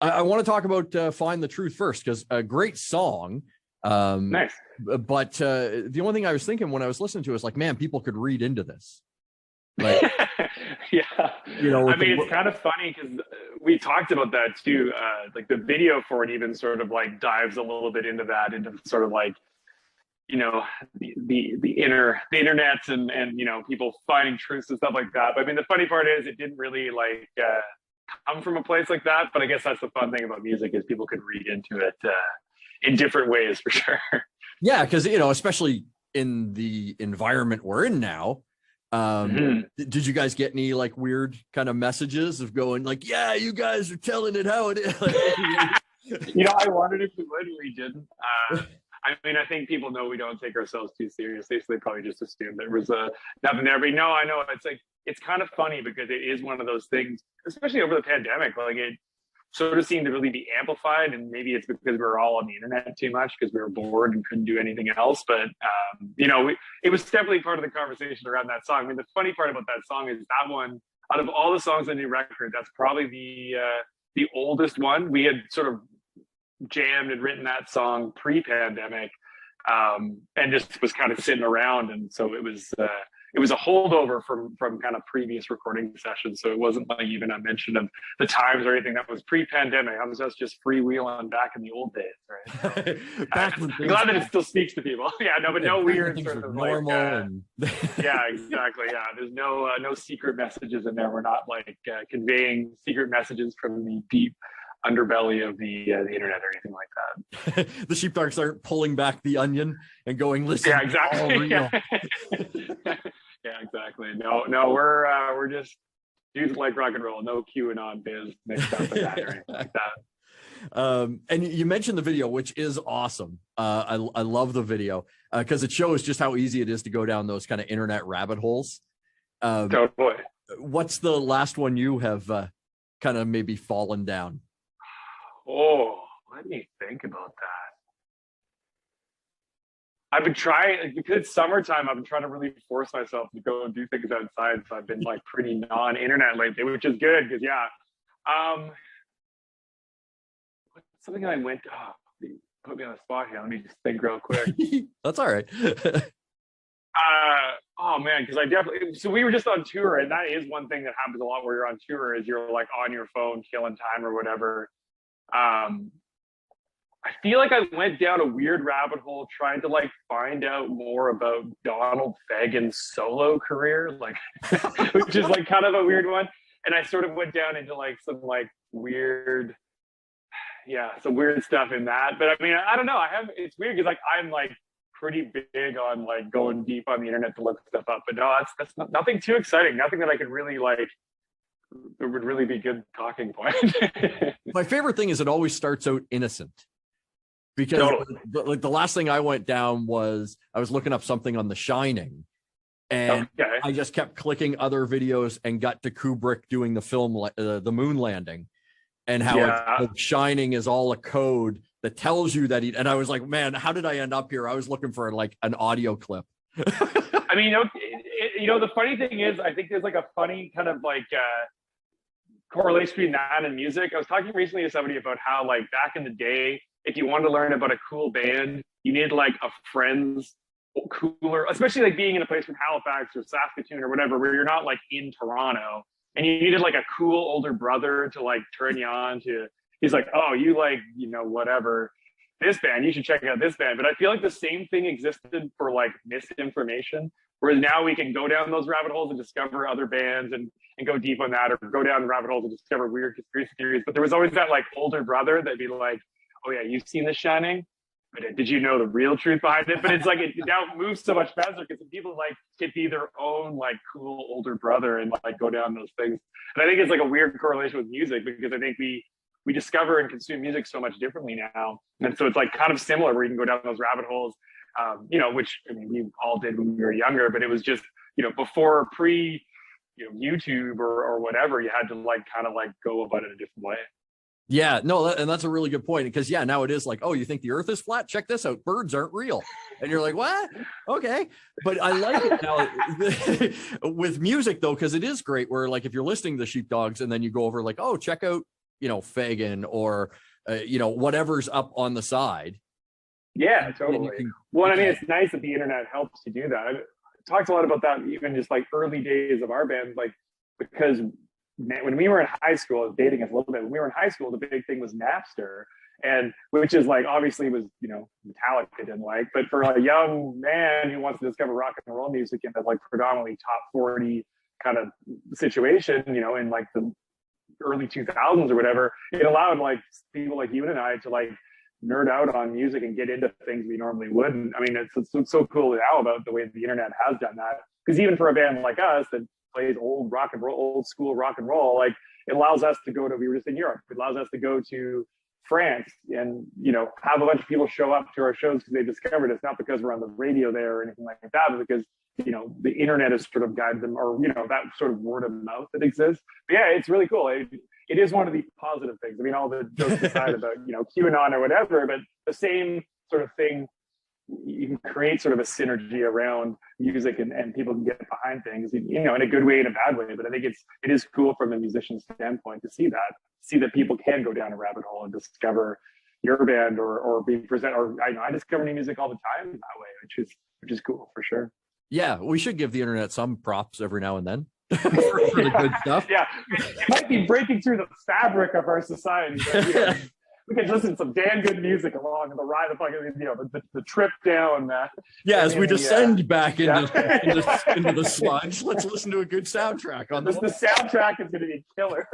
I want to talk about Find the Truth first, because a great song. Nice. But the only thing I was thinking when I was listening to it is like, man, people could read into this. Like, yeah. I mean, the, it's kind of funny because we talked about that too. Like the video for it even sort of like dives a little bit into that, into sort of like, the internet and people finding truths and stuff like that. But I mean, the funny part is it didn't really like come from a place like that. But I guess that's the fun thing about music is people could read into it in different ways for sure. Yeah, because especially in the environment we're in now. Did you guys get any like weird kind of messages of going like, yeah, you guys are telling it how it is? I wondered if we would, we didn't. I mean, I think people know we don't take ourselves too seriously, so they probably just assumed there was nothing there. But no, I know it's kind of funny because it is one of those things, especially over the pandemic. Like it sort of seemed to really be amplified, and maybe it's because we were all on the internet too much because we were bored and couldn't do anything else. But it was definitely part of the conversation around that song. I mean, the funny part about that song is that one, out of all the songs on the new record, that's probably the oldest one. We had sort of jammed and written that song pre-pandemic, and just was kind of sitting around, and so it was a holdover from kind of previous recording sessions. So it wasn't like even a mention of the times or anything that was pre-pandemic. I was just freewheeling back in the old days, right? So, I'm glad that it still speaks to people. Yeah, no, but no weird sort of normal. Yeah, exactly. Yeah, there's no secret messages in there. We're not like conveying secret messages from the deep underbelly of the internet or anything like that. The Sheepdogs aren't pulling back the onion and going, listen. Yeah, exactly. Yeah, exactly. No, we're just dudes like rock and roll. No QAnon biz mixed up in that or anything like that. And you mentioned the video, which is awesome. I love the video because it shows just how easy it is to go down those kind of internet rabbit holes. Totally. What's the last one you have kind of maybe fallen down? Oh, let me think about that. I've been trying, because it's summertime, I've been trying to really force myself to go and do things outside. So I've been like pretty non-internet lately, which is good because something I went, put me on the spot here. Let me just think real quick. That's all right. Oh man, because I definitely, so we were just on tour, and that is one thing that happens a lot where you're on tour is you're like on your phone killing time or whatever. I feel like I went down a weird rabbit hole trying to like find out more about Donald Fagen's solo career, like which is like kind of a weird one. And I sort of went down into like some like weird, some weird stuff in that. But I mean, I don't know. It's weird because like I'm like pretty big on like going deep on the internet to look stuff up. But no, that's nothing too exciting. Nothing that I could really like. It would really be good talking point. My favorite thing is it always starts out innocent. Because like the last thing I went down was I was looking up something on The Shining, and I just kept clicking other videos and got to Kubrick doing the film, the moon landing, and how Shining is all a code that tells you that and I was like, man, how did I end up here? I was looking for like an audio clip. I mean, the funny thing is, I think there's like a funny kind of like correlation between that and music. I was talking recently to somebody about how like back in the day, if you wanted to learn about a cool band, you needed like a friend's cooler, especially like being in a place from Halifax or Saskatoon or whatever, where you're not like in Toronto, and you needed like a cool older brother to like turn you on to. He's like, oh, you like, whatever, this band, you should check out this band. But I feel like the same thing existed for like misinformation, whereas now we can go down those rabbit holes and discover other bands and go deep on that, or go down rabbit holes and discover weird conspiracy theories. But there was always that like older brother that'd be like, oh yeah, you've seen The Shining, but did you know the real truth behind it? But it's like it now moves so much faster because people like get be their own like cool older brother and like go down those things. And I think it's like a weird correlation with music because I think we discover and consume music so much differently now, and so it's like kind of similar where you can go down those rabbit holes, which I mean we all did when we were younger, but it was just before YouTube or whatever, you had to like kind of like go about it a different way. Yeah, no, and that's a really good point because now it is like, oh, you think the earth is flat? Check this out. Birds aren't real. And you're like, what? Okay. But I like it now with music though, because it is great where like if you're listening to the Sheepdogs and then you go over like, oh, check out Fagin or whatever's up on the side. Yeah, totally. Well, I mean, it's nice that the internet helps you do that. I talked a lot about that, even just like early days of our band, like, because when we were in high school, dating us a little bit, when we were in high school, the big thing was Napster, and which is like, obviously was, Metallica didn't like, but for a young man who wants to discover rock and roll music in that like predominantly top 40 kind of situation, in like the early 2000s or whatever, it allowed like people like you and I to like nerd out on music and get into things we normally wouldn't. I mean, it's so cool now about the way the internet has done that, because even for a band like us that plays old rock and roll, old school rock and roll, like it allows us to go to, we were just in Europe, it allows us to go to France and have a bunch of people show up to our shows because they discovered us, not because we're on the radio there or anything like that, but because the internet has sort of guided them, or that sort of word of mouth that exists. But yeah, it's really cool. It is one of the positive things. I mean, all the jokes aside about QAnon or whatever, but the same sort of thing, you can create sort of a synergy around music and people can get behind things, in a good way and a bad way. But I think it is cool from a musician standpoint to see that people can go down a rabbit hole and discover your band or be present, or I discover new music all the time that way, which is cool for sure. Yeah, we should give the internet some props every now and then for the good stuff. Yeah, it might be breaking through the fabric of our society. But, we can listen to some damn good music along the ride of the trip down. As we descend back into the sludge, let's listen to a good soundtrack on this. The soundtrack is going to be killer.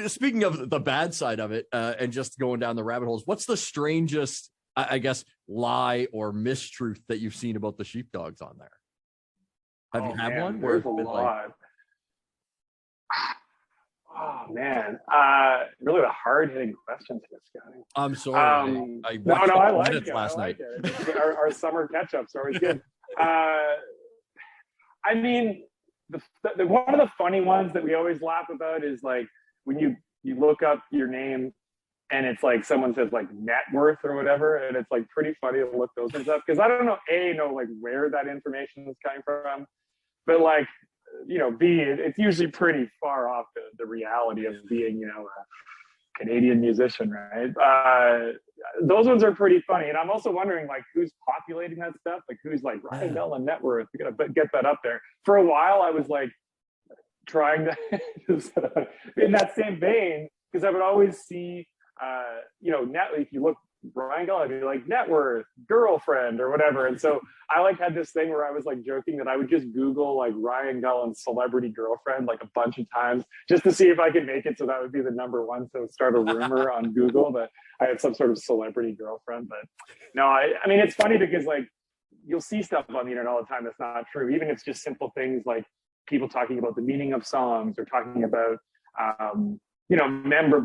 Speaking of the bad side of it, and just going down the rabbit holes, what's the strangest, I guess, lie or mistruth that you've seen about the Sheepdogs on there? Have you had one? There's a lot. Oh man, really a hard-hitting question to this guy. I'm sorry. I watched I like it last night. Our summer catch-ups are always good. I mean, the one of the funny ones that we always laugh about is like when you look up your name and it's like someone says like net worth or whatever, and it's like pretty funny to look those things up because I don't know like where that information is coming from, but like. B, it's usually pretty far off the reality of being, a Canadian musician, right? Those ones are pretty funny. And I'm also wondering, like, who's populating that stuff? Like, who's like, Ryan Bell and net worth? We got to get that up there. For a while, I was like, trying to, in that same vein, because I would always see, if you look, Ryan Gull, I'd be like net worth, girlfriend, or whatever. And so I like had this thing where I was like joking that I would just Google like Ryan Gull and celebrity girlfriend like a bunch of times just to see if I could make it. So that would be the number one. So start a rumor on Google that I had some sort of celebrity girlfriend. But no, I mean, it's funny because like you'll see stuff on the internet all the time that's not true. Even if it's just simple things like people talking about the meaning of songs or talking about,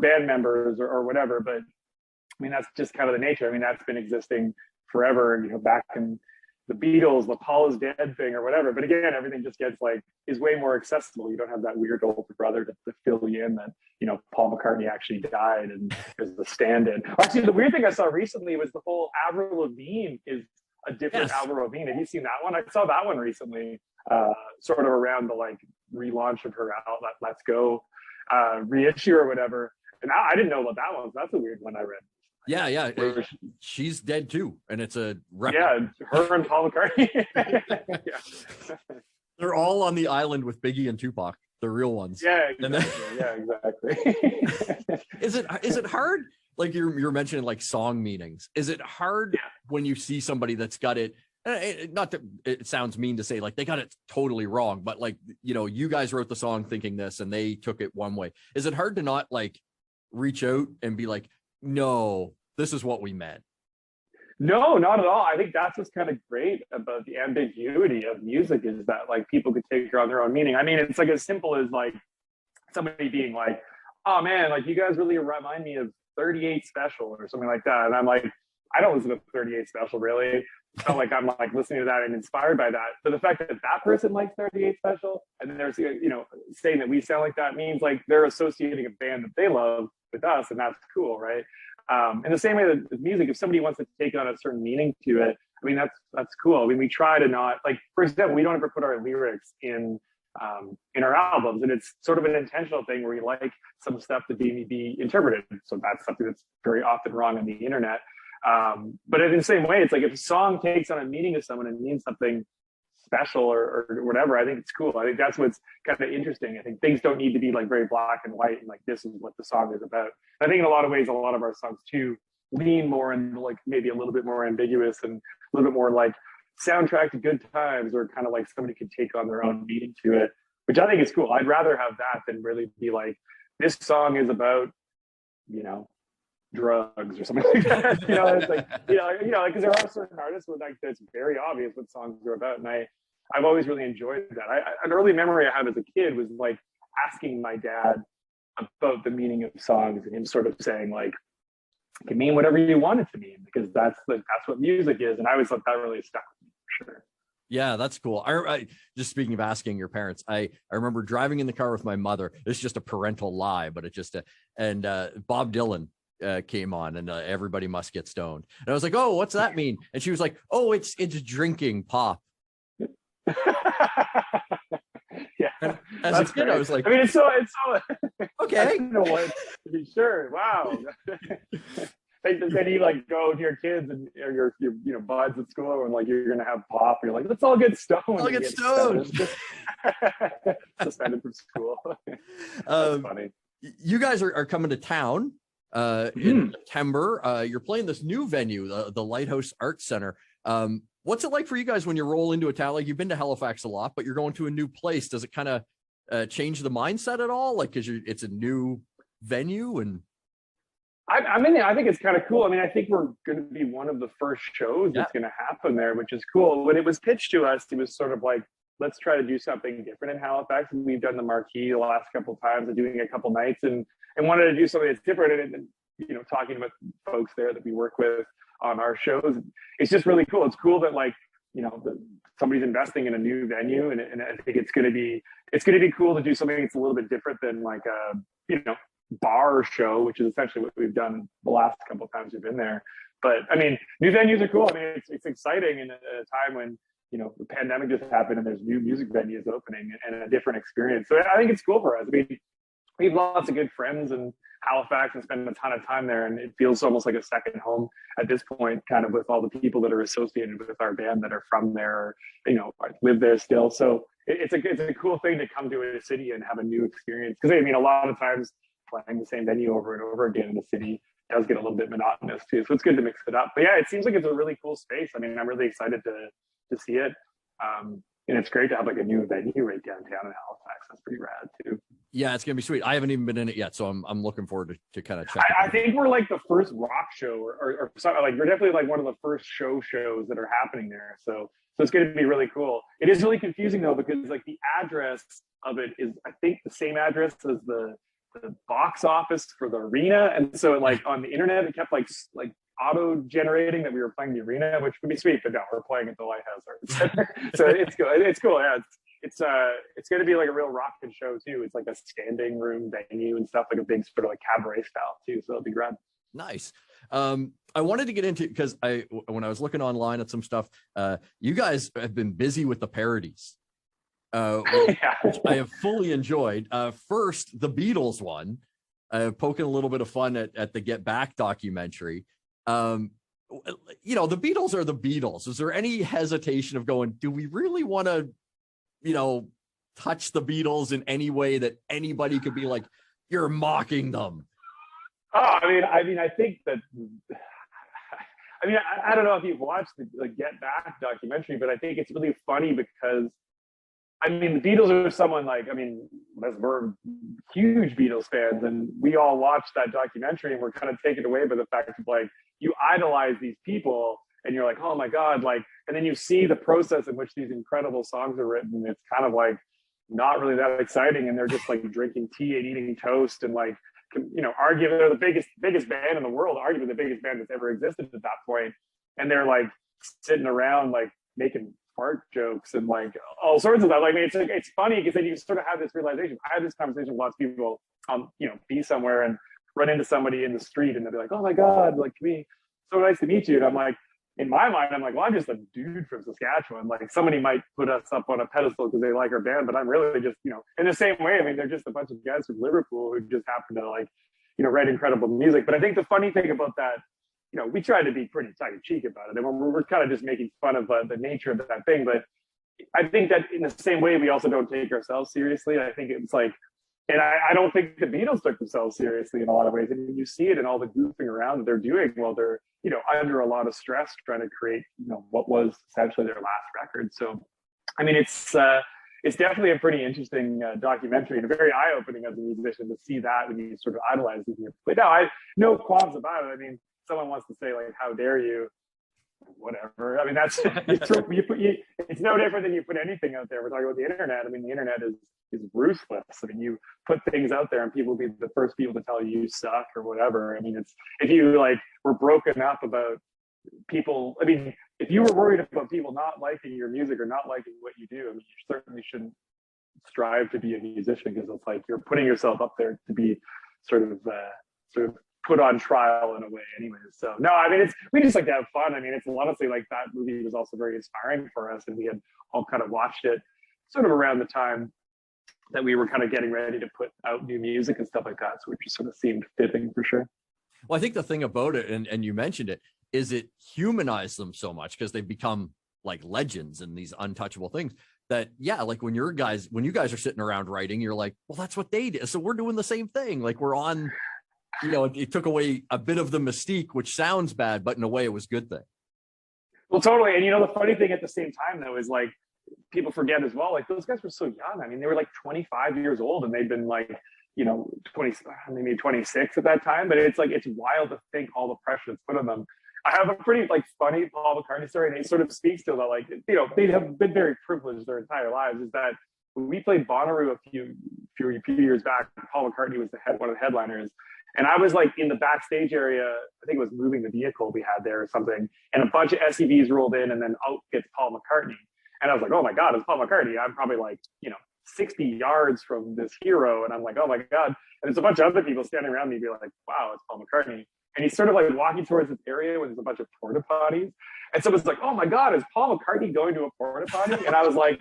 band members or whatever. But I mean, that's just kind of the nature. I mean, that's been existing forever, back in the Beatles, the Paul is dead thing or whatever. But again, everything just gets like, is way more accessible. You don't have that weird older brother to fill you in that, Paul McCartney actually died and there's the stand-in. Actually, the weird thing I saw recently was the whole Avril Lavigne is a different Avril Lavigne. Have you seen that one? I saw that one recently, sort of around the like relaunch of her outlet, Let's Go reissue or whatever. And I didn't know about that one. So that's a weird one I read. Yeah. She's dead too. And it's a record. Yeah, her and Paul McCartney. Yeah. They're all on the island with Biggie and Tupac, the real ones. Yeah, exactly. Is it hard? Like you're mentioning like song meanings. Is it hard when you see somebody that's got it? Not that it sounds mean to say like they got it totally wrong, but like, you guys wrote the song thinking this and they took it one way. Is it hard to not like reach out and be like, no, this is what we meant? No, not at all. I think that's what's kind of great about the ambiguity of music is that like people could take it on their own meaning. I mean, it's like as simple as like somebody being like, oh man, like you guys really remind me of 38 Special or something like that. And I'm like, I don't listen to 38 Special really. It's not like I'm like listening to that and inspired by that. But the fact that that person likes 38 Special and then they're saying that we sound like that means like they're associating a band that they love with us, and that's cool, right? In the same way that with music, if somebody wants to take on a certain meaning to it, I mean that's cool. I mean, we try to not like, for example, we don't ever put our lyrics in in our albums, and it's sort of an intentional thing where we like some stuff to be interpreted. So that's something that's very often wrong on the internet. But in the same way, it's like if a song takes on a meaning to someone and means something special or whatever, I think it's cool. I think that's what's kind of interesting. I think things don't need to be like very black and white and like this is what the song is about. I think in a lot of ways, a lot of our songs too lean more into like maybe a little bit more ambiguous and a little bit more like soundtrack to good times, or kind of like somebody could take on their own meaning to it, which I think is cool. I'd rather have that than really be like, this song is about, you know, drugs or something like that. You know, it's like, because there are certain artists where like it's very obvious what songs are about, and I've always really enjoyed that. An early memory I have as a kid was like asking my dad about the meaning of songs, and him sort of saying like, it can mean whatever you want it to mean, because that's what music is. And I always thought that really stuck with me for sure. Yeah, that's cool. I just, speaking of asking your parents, I remember driving in the car with my mother. It's just a parental lie, but it just and Bob Dylan came on, and Everybody Must Get Stoned, and I was like, oh, what's that mean? And she was like, oh, it's drinking pop. Yeah, and as a kid, great. I was like, I mean, it's so okay. I don't know what to be sure. Wow. Then you like go to your kids and your buds at school, and like you're gonna have pop. You're like, let's all get stoned. I'll get stoned. Suspended from school. That's funny. You guys are coming to town in September. You're playing this new venue, the Lighthouse Arts Center. What's it like for you guys when you roll into a town? Like, you've been to Halifax a lot, but you're going to a new place. Does it kind of change the mindset at all? Like, because it's a new venue, and I think it's kind of cool. I mean, I think we're going to be one of the first shows that's going to happen there, which is cool. When it was pitched to us, it was sort of like, let's try to do something different in Halifax. And we've done the Marquee the last couple of times and doing a couple nights, and wanted to do something that's different. And talking with folks there that we work with on our shows, it's just really cool. It's cool that like, somebody's investing in a new venue, and I think it's going to be cool to do something that's a little bit different than like a bar show, which is essentially what we've done the last couple of times we've been there. But I mean, new venues are cool. I mean, it's exciting in a time when the pandemic just happened and there's new music venues opening and a different experience. So I think it's cool for us. I mean, we have lots of good friends in Halifax and spend a ton of time there, and it feels almost like a second home at this point, kind of with all the people that are associated with our band that are from there, or live there still. So it's a cool thing to come to a city and have a new experience, because I mean, a lot of times playing the same venue over and over again in the city does get a little bit monotonous too. So it's good to mix it up. But yeah, it seems like it's a really cool space. I mean, I'm really excited to see it. And it's great to have like a new venue right downtown in Halifax. That's pretty rad too. Yeah, it's gonna be sweet. I haven't even been in it yet, so I'm looking forward to kind of check. I think we're like the first rock show, or something. Like, we're definitely like one of the first shows that are happening there. So it's going to be really cool. It is really confusing though, because like the address of it is, I think, the same address as the box office for the arena, and so like on the internet it kept like auto generating that we were playing the arena, which would be sweet, but no, we're playing at the Lighthouse Arts Center. So it's cool. Yeah, it's going to be like a real rockin' show too. It's like a standing room venue and stuff, like a big sort of like cabaret style too. So it'll be rad. Nice. I wanted to get into, because when I was looking online at some stuff, you guys have been busy with the parodies. Which I have fully enjoyed. First, the Beatles one, poking a little bit of fun at the Get Back documentary. The Beatles are the Beatles. Is there any hesitation of going, do we really want to, touch the Beatles in any way that anybody could be like, you're mocking them? Oh, I mean, I think that, I don't know if you've watched the Get Back documentary, but I think it's really funny because, I mean, the Beatles are someone like, we're huge Beatles fans, and we all watched that documentary and we're kind of taken away by the fact of like, you idolize these people and you're like, oh my God, like, and then you see the process in which these incredible songs are written. And it's kind of like not really that exciting. And they're just like drinking tea and eating toast and like, arguably they're the biggest band in the world, arguably the biggest band that's ever existed at that point. And they're like sitting around like making fart jokes and like all sorts of that. Like, it's funny because then you sort of have this realization. I had this conversation with lots of people, be somewhere and run into somebody in the street and they'll be like, oh my God, like, so nice to meet you. And I'm like, in my mind, I'm like, well, I'm just a dude from Saskatchewan. Like somebody might put us up on a pedestal because they like our band, but I'm really just, in the same way. I mean, they're just a bunch of guys from Liverpool who just happen to like, write incredible music. But I think the funny thing about that, we try to be pretty tongue in cheek about it, and we're kind of just making fun of the nature of that thing. But I think that in the same way, we also don't take ourselves seriously. I think it's like, and I don't think the Beatles took themselves seriously in a lot of ways. I mean, you see it in all the goofing around that they're doing while they're, under a lot of stress trying to create, what was essentially their last record. So, I mean, it's definitely a pretty interesting documentary and very eye-opening as a musician to see that when you sort of idolize it. But no, I no qualms about it. I mean, someone wants to say like, "How dare you?" Whatever. I mean, that's it's no different than you put anything out there. We're talking about the internet. I mean, the internet is ruthless. I mean, you put things out there and people will be the first people to tell you suck or whatever. I mean, it's if you like were broken up about people. I mean, if you were worried about people not liking your music or not liking what you do, I mean, you certainly shouldn't strive to be a musician because it's like you're putting yourself up there to be sort of put on trial in a way anyways. So no, I mean, we just like to have fun. I mean, it's honestly like that movie was also very inspiring for us, and we had all kind of watched it sort of around the time that we were kind of getting ready to put out new music and stuff like that. So it just sort of seemed fitting for sure. Well, I think the thing about it, and you mentioned it, is it humanized them so much because they've become like legends and these untouchable things that, yeah, like when you guys are sitting around writing, you're like, well, that's what they did. So we're doing the same thing. Like we're on, it took away a bit of the mystique, which sounds bad, but in a way it was a good thing. Well, totally. And the funny thing at the same time though, is like people forget as well, like those guys were so young. I mean, they were like 25 years old and they'd been like, 20, maybe 26 at that time. But it's like, it's wild to think all the pressure that's put on them. I have a pretty like funny Paul McCartney story, and it sort of speaks to that, like, they have been very privileged their entire lives. Is that when we played Bonnaroo a few years back, Paul McCartnney was one of the headliners. And I was like in the backstage area, I think it was moving the vehicle we had there or something. And a bunch of SUVs rolled in and then out gets Paul McCartney. And I was like, oh my God, it's Paul McCartney. I'm probably like, 60 yards from this hero. And I'm like, oh my God. And there's a bunch of other people standing around me and be like, wow, it's Paul McCartney. And he's sort of like walking towards this area where there's a bunch of porta potties. And someone's like, oh my God, is Paul McCartney going to a porta potty? And I was like,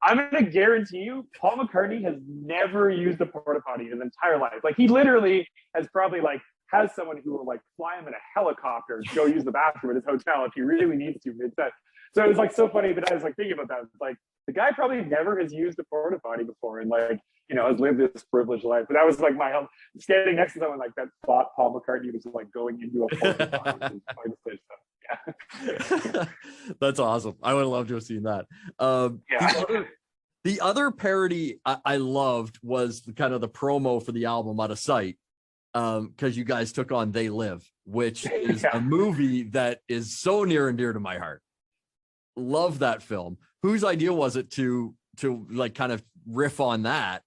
I'm going to guarantee you, Paul McCartney has never used a porta potty in his entire life. Like he literally has probably like has someone who will like fly him in a helicopter to go use the bathroom at his hotel if he really needs to mid-set. So it was like so funny that I was like thinking about that. It's like the guy probably never has used a porta potty before and like, has lived this privileged life. But that was like my help standing next to someone like that thought Paul McCartney was like going into a porta potty. Yeah. That's awesome. I would love to have seen that. The other parody I loved was kind of the promo for the album Out of Sight, because you guys took on They Live, which is a movie that is so near and dear to my heart. Love that film. Whose idea was it to like kind of riff on that?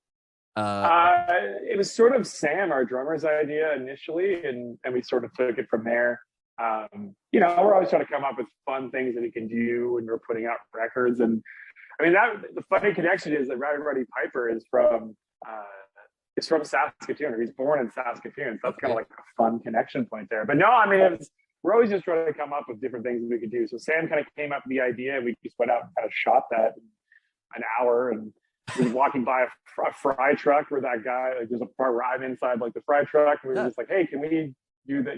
It was sort of Sam, our drummer's idea initially, and we sort of took it from there. We're always trying to come up with fun things that we can do when we're putting out records. And I mean, the funny connection is that Roddy Piper is from Saskatoon, or he's born in Saskatoon. So that's kind of like a fun connection point there. But no, I mean, we're always just trying to come up with different things that we could do. So Sam kind of came up with the idea, and we just went out and kind of shot that in an hour, and we were walking by a fry truck where that guy, like there's a part where I'm inside like the fry truck, and we were just like, hey, can we do that,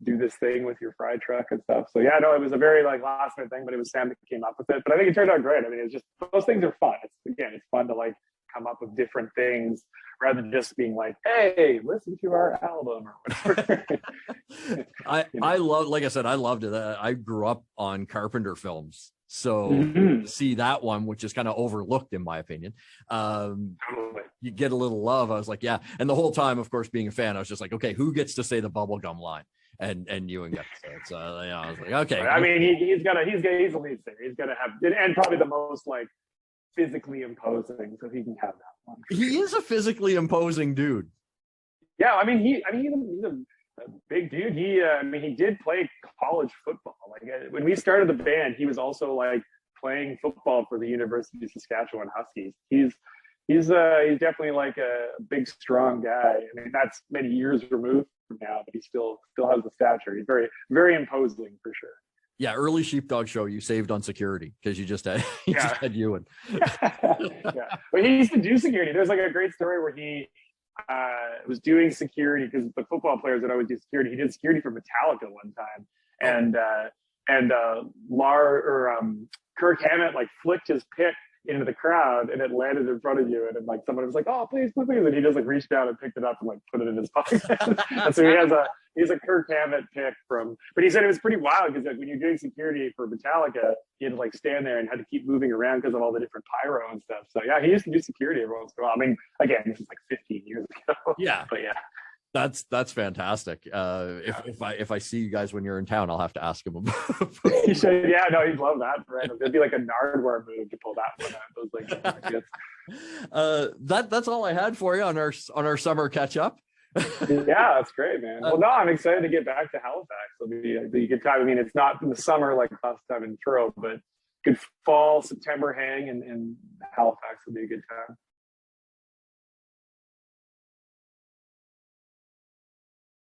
do this thing with your fry truck and stuff. So yeah, no, it was a very like last minute thing, but it was Sam that came up with it. But I think it turned out great. I mean, it's just, those things are fun. It's fun to like come up with different things rather than just being like, hey, listen to our album or whatever. I love, like I said, I loved it. I grew up on Carpenter films. So see that one, which is kind of overlooked in my opinion. You get a little love. I was like, yeah. And the whole time, of course, being a fan, I was just like, okay, who gets to say the bubblegum line? And Ewan got to say it. So I was like, okay. I mean, he's the lead singer. He's got to have, and probably the most like physically imposing, so he can have that one. He is a physically imposing dude. Yeah, I mean, he's a big dude. He did play college football. Like when we started the band, he was also like playing football for the University of Saskatchewan Huskies. He's definitely like a big, strong guy. I mean, that's many years removed from now, but he still has the stature. He's very, very imposing for sure. Yeah, early Sheepdog show you saved on security because you just had just had you and yeah. But he used to do security. There's like a great story where he was doing security because the football players would always do security. He did security for Metallica one time, and Kirk Hammett like flicked his pick into the crowd and it landed in front of you, and then like someone was like, "Oh, please, and he just like reached out and picked it up and like put it in his pocket." And so he's a Kirk Hammett pick from, but he said it was pretty wild because like when you're doing security for Metallica, he had to like stand there and had to keep moving around because of all the different pyro and stuff. So yeah, he used to do security every once in a while. I mean, again, this is like 15 years ago. Yeah, but yeah. That's fantastic. If I see you guys when you're in town, I'll have to ask him about you should, yeah, no, he'd love that. It'd be like a Nardwuar move to pull that one out. Those like that's all I had for you on our summer catch up. Yeah, that's great, man. Well, no, I'm excited to get back to Halifax. It'll be a good time. I mean, it's not in the summer like last time in Truro, but good fall, September hang in Halifax will be a good time.